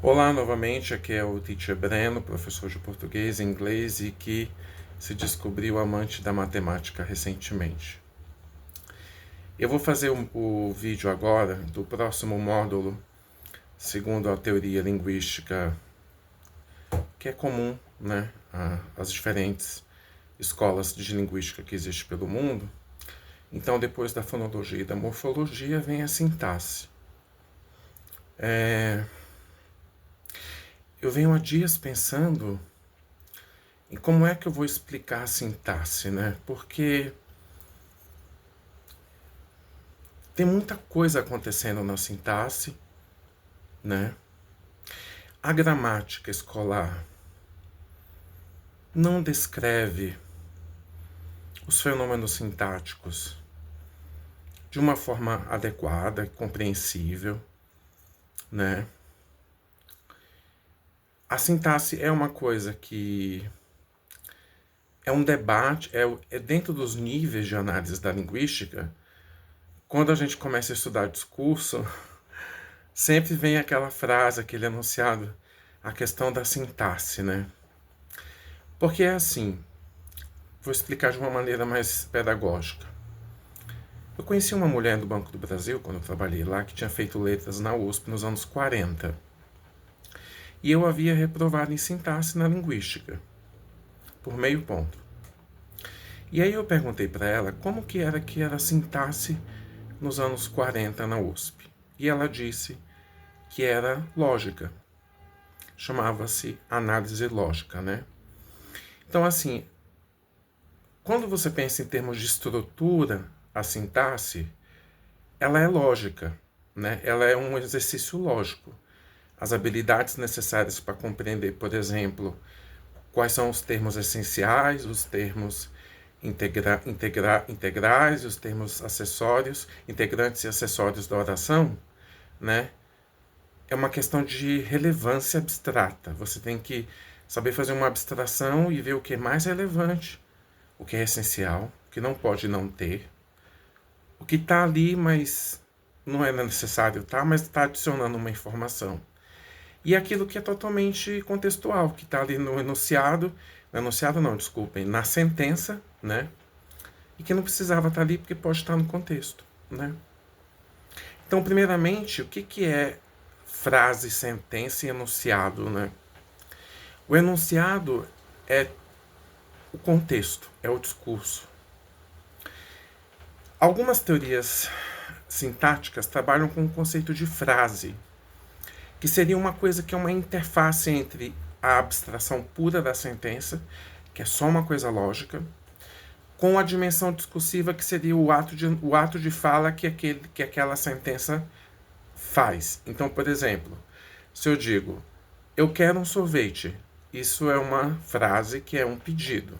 Olá, novamente, aqui é o Teacher Breno, professor de português e inglês e que se descobriu amante da matemática recentemente. Eu vou fazer o vídeo agora do próximo módulo, segundo a teoria linguística que é comum, né, às diferentes escolas de linguística que existem pelo mundo. Então, depois da fonologia e da morfologia, vem a sintaxe. Eu venho há dias pensando em como é que eu vou explicar a sintaxe, né? Porque tem muita coisa acontecendo na sintaxe, né? A gramática escolar não descreve os fenômenos sintáticos de uma forma adequada, compreensível, né? A sintaxe é uma coisa que é um debate, é dentro dos níveis de análise da linguística. Quando a gente começa a estudar discurso, sempre vem aquela frase, aquele enunciado, a questão da sintaxe, né? Porque é assim, vou explicar de uma maneira mais pedagógica. Eu conheci uma mulher do Banco do Brasil, quando eu trabalhei lá, que tinha feito letras na USP nos anos 40. E eu havia reprovado em sintaxe na linguística, por meio ponto. E aí eu perguntei para ela como que era a sintaxe nos anos 40 na USP. E ela disse que era lógica. Chamava-se análise lógica, né? Então, assim, quando você pensa em termos de estrutura, a sintaxe, ela é lógica, né? Ela é um exercício lógico. As habilidades necessárias para compreender, por exemplo, quais são os termos essenciais, os termos integrais, os termos acessórios, integrantes e acessórios da oração, né? É uma questão de relevância abstrata. Você tem que saber fazer uma abstração e ver o que é mais relevante, o que é essencial, o que não pode não ter, o que está ali, mas não é necessário estar, mas está adicionando uma informação. E aquilo que é totalmente contextual, que está ali no enunciado não, desculpem, na sentença, né? E que não precisava estar ali porque pode estar no contexto, né? Então, primeiramente, o que é frase, sentença e enunciado, né? O enunciado é o contexto, é o discurso. Algumas teorias sintáticas trabalham com o conceito de frase, que seria uma coisa que é uma interface entre a abstração pura da sentença, que é só uma coisa lógica, com a dimensão discursiva, que seria o ato de fala que aquela sentença faz. Então, por exemplo, se eu digo, eu quero um sorvete, isso é uma frase que é um pedido.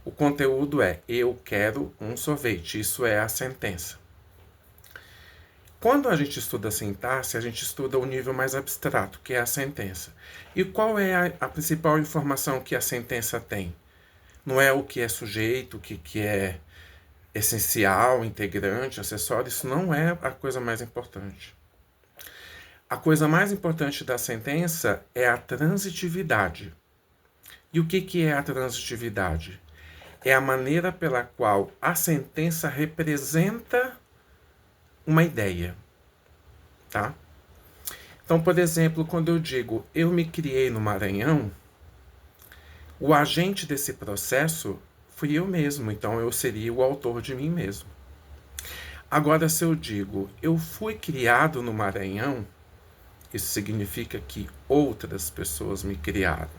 O conteúdo é, eu quero um sorvete, isso é a sentença. Quando a gente estuda a sintaxe, a gente estuda o nível mais abstrato, que é a sentença. E qual é a principal informação que a sentença tem? Não é o que é sujeito, o que é essencial, integrante, acessório, isso não é a coisa mais importante. A coisa mais importante da sentença é a transitividade. E o que é a transitividade? É a maneira pela qual a sentença representa uma ideia, tá? Então, por exemplo, quando eu digo eu me criei no Maranhão, o agente desse processo fui eu mesmo, então eu seria o autor de mim mesmo. Agora, se eu digo eu fui criado no Maranhão, isso significa que outras pessoas me criaram.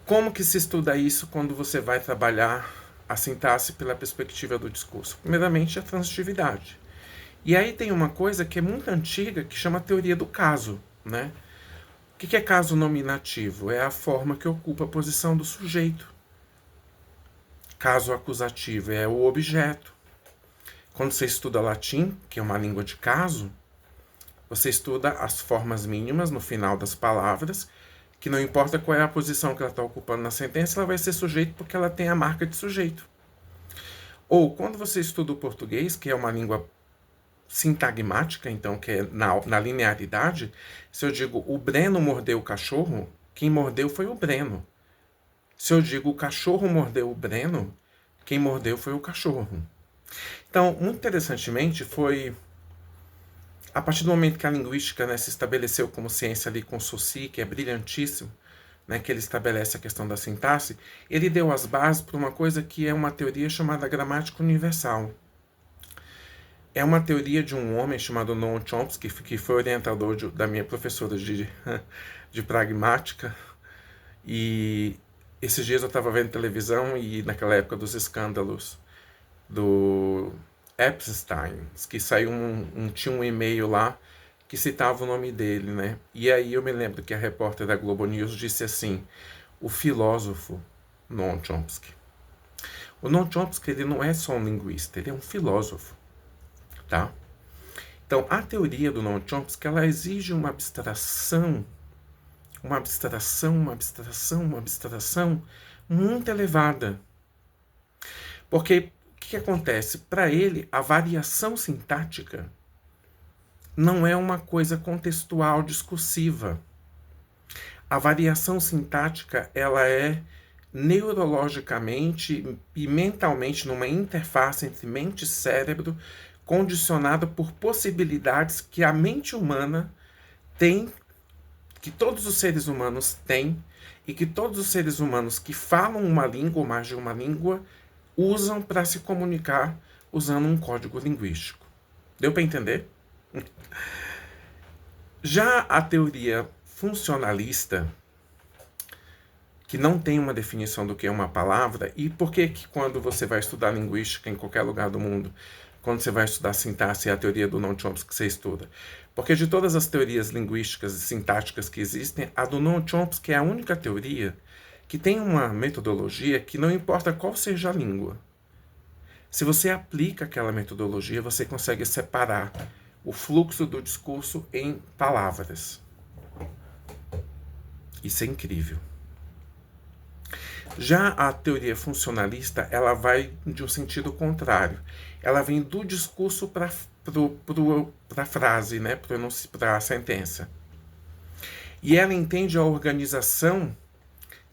Como que se estuda isso quando você vai trabalhar a sintaxe pela perspectiva do discurso? Primeiramente, a transitividade. E aí tem uma coisa que é muito antiga, que chama a teoria do caso, né? O que é caso nominativo? É a forma que ocupa a posição do sujeito. Caso acusativo é o objeto. Quando você estuda latim, que é uma língua de caso, você estuda as formas mínimas no final das palavras, que não importa qual é a posição que ela está ocupando na sentença, ela vai ser sujeito porque ela tem a marca de sujeito. Ou quando você estuda o português, que é uma língua sintagmática, então, que é na linearidade, se eu digo o Breno mordeu o cachorro, quem mordeu foi o Breno. Se eu digo o cachorro mordeu o Breno, quem mordeu foi o cachorro. Então, muito interessantemente, foi a partir do momento que a linguística, né, se estabeleceu como ciência ali com Saussure, que é brilhantíssimo, né, que ele estabelece a questão da sintaxe, ele deu as bases para uma coisa que é uma teoria chamada gramática universal. É uma teoria de um homem chamado Noam Chomsky, que foi orientador da minha professora de pragmática. E esses dias eu estava vendo televisão e naquela época dos escândalos do Epstein, que saiu tinha um e-mail lá que citava o nome dele, né? E aí eu me lembro que a repórter da Globo News disse assim, o filósofo Noam Chomsky. O Noam Chomsky, ele não é só um linguista, ele é um filósofo, tá? Então, a teoria do Noam Chomsky, ela exige uma abstração muito elevada. Porque o que acontece? Para ele, a variação sintática não é uma coisa contextual discursiva. A variação sintática, ela é neurologicamente e mentalmente, numa interface entre mente e cérebro, condicionada por possibilidades que a mente humana tem, que todos os seres humanos têm, e que todos os seres humanos que falam uma língua ou mais de uma língua usam para se comunicar usando um código linguístico. Deu para entender? Já a teoria funcionalista, que não tem uma definição do que é uma palavra, e por que quando você vai estudar linguística em qualquer lugar do mundo, quando você vai estudar sintaxe, é a teoria do Noam Chomsky que você estuda? Porque de todas as teorias linguísticas e sintáticas que existem, a do Noam Chomsky é a única teoria que tem uma metodologia que não importa qual seja a língua. Se você aplica aquela metodologia, você consegue separar o fluxo do discurso em palavras. Isso é incrível. Já a teoria funcionalista, ela vai de um sentido contrário. Ela vem do discurso para a frase, né? Para a sentença. E ela entende a organização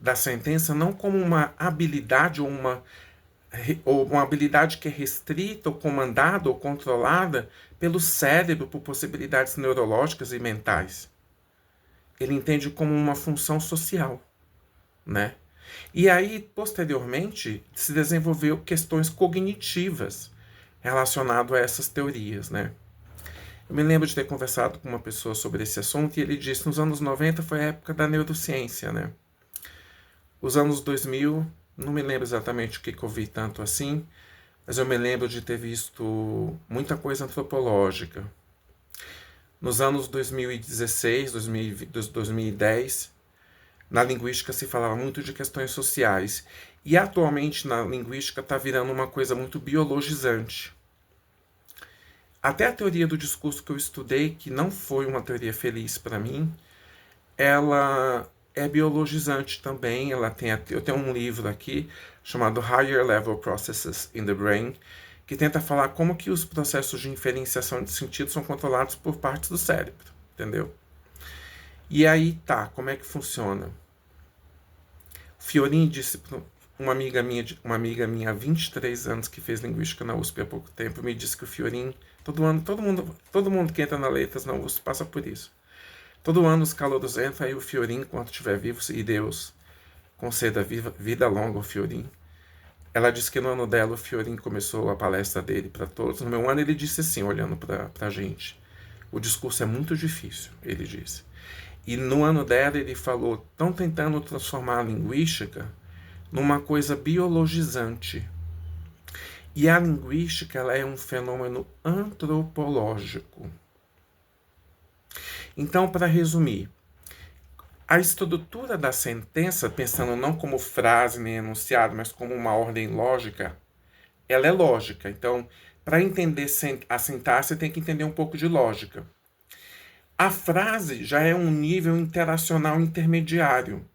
da sentença não como uma habilidade ou uma habilidade que é restrita ou comandada ou controlada pelo cérebro por possibilidades neurológicas e mentais. Ele entende como uma função social, né? E aí, posteriormente, se desenvolveu questões cognitivas relacionadas a essas teorias, né? Eu me lembro de ter conversado com uma pessoa sobre esse assunto e ele disse que nos anos 90 foi a época da neurociência, né? Os anos 2000, não me lembro exatamente o que eu vi tanto assim, mas eu me lembro de ter visto muita coisa antropológica. Nos anos 2016, 2010, na linguística se falava muito de questões sociais. E atualmente na linguística está virando uma coisa muito biologizante. Até a teoria do discurso que eu estudei, que não foi uma teoria feliz para mim, ela é biologizante também. Eu tenho um livro aqui chamado Higher Level Processes in the Brain, que tenta falar como que os processos de inferenciação de sentido são controlados por partes do cérebro, entendeu? E aí tá, como é que funciona? Fiorin disse para uma amiga minha há 23 anos que fez linguística na USP há pouco tempo, me disse que o Fiorin, todo mundo que entra na letras na USP passa por isso. Todo ano os calouros entram, aí o Fiorin, enquanto estiver vivo, e Deus conceda vida longa ao Fiorin. Ela disse que no ano dela o Fiorin começou a palestra dele para todos. No meu ano ele disse assim, olhando para a gente, o discurso é muito difícil, ele disse. E no ano dela ele falou, estão tentando transformar a linguística numa coisa biologizante. E a linguística ela é um fenômeno antropológico. Então, para resumir, a estrutura da sentença, pensando não como frase nem enunciado, mas como uma ordem lógica, ela é lógica. Então, para entender a sintaxe, tem que entender um pouco de lógica. A frase já é um nível interacional intermediário,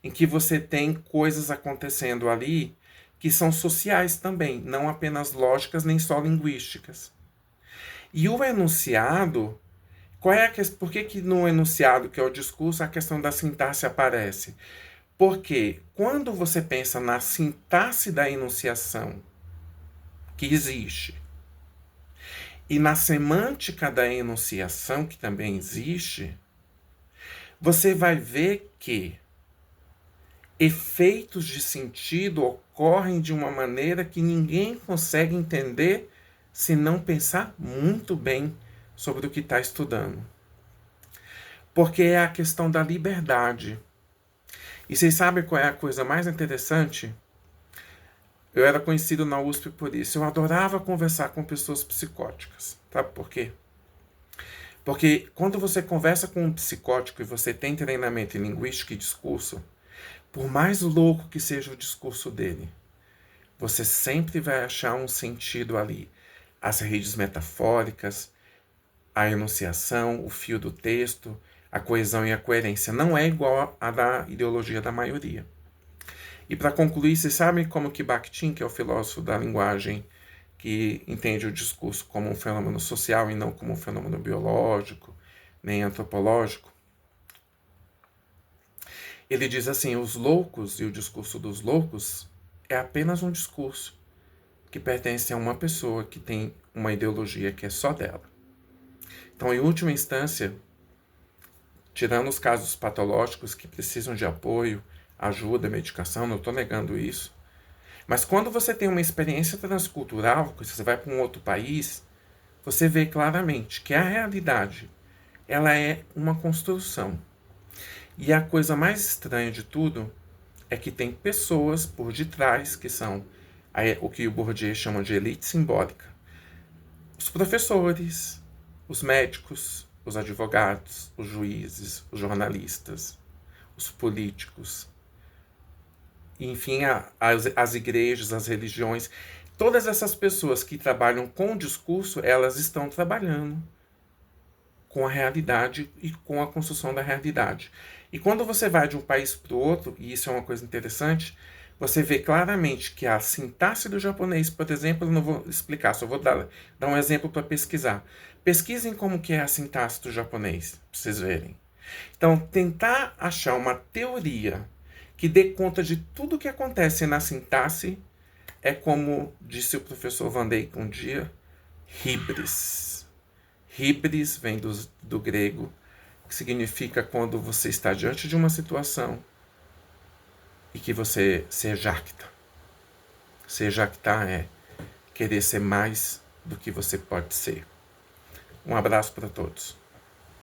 em que você tem coisas acontecendo ali que são sociais também, não apenas lógicas nem só linguísticas. E o enunciado, por que no enunciado, que é o discurso, a questão da sintaxe aparece? Porque quando você pensa na sintaxe da enunciação, que existe, e na semântica da enunciação, que também existe, você vai ver que efeitos de sentido ocorrem de uma maneira que ninguém consegue entender se não pensar muito bem sobre o que está estudando. Porque é a questão da liberdade. E vocês sabem qual é a coisa mais interessante? Eu era conhecido na USP por isso. Eu adorava conversar com pessoas psicóticas. Sabe por quê? Porque quando você conversa com um psicótico e você tem treinamento em linguística e discurso, por mais louco que seja o discurso dele, você sempre vai achar um sentido ali. As redes metafóricas, a enunciação, o fio do texto, a coesão e a coerência. Não é igual à da ideologia da maioria. E para concluir, vocês sabem como que Bakhtin, que é o filósofo da linguagem, que entende o discurso como um fenômeno social e não como um fenômeno biológico, nem antropológico, ele diz assim: os loucos e o discurso dos loucos é apenas um discurso que pertence a uma pessoa que tem uma ideologia que é só dela. Então, em última instância, tirando os casos patológicos que precisam de apoio, ajuda, medicação, não estou negando isso, mas quando você tem uma experiência transcultural, que você vai para um outro país, você vê claramente que a realidade ela é uma construção. E a coisa mais estranha de tudo é que tem pessoas por detrás que são o que o Bourdieu chama de elite simbólica. Os professores, os médicos, os advogados, os juízes, os jornalistas, os políticos, enfim, as igrejas, as religiões, todas essas pessoas que trabalham com o discurso, elas estão trabalhando com a realidade e com a construção da realidade. E quando você vai de um país para o outro, e isso é uma coisa interessante, você vê claramente que a sintaxe do japonês, por exemplo, eu não vou explicar, só vou dar um exemplo para pesquisar. Pesquisem como que é a sintaxe do japonês, para vocês verem. Então, tentar achar uma teoria que dê conta de tudo que acontece na sintaxe é, como disse o professor Van Dijk um dia, híbris. Híbris vem do grego, que significa quando você está diante de uma situação e que você se jacta. Se jactar é querer ser mais do que você pode ser. Um abraço para todos.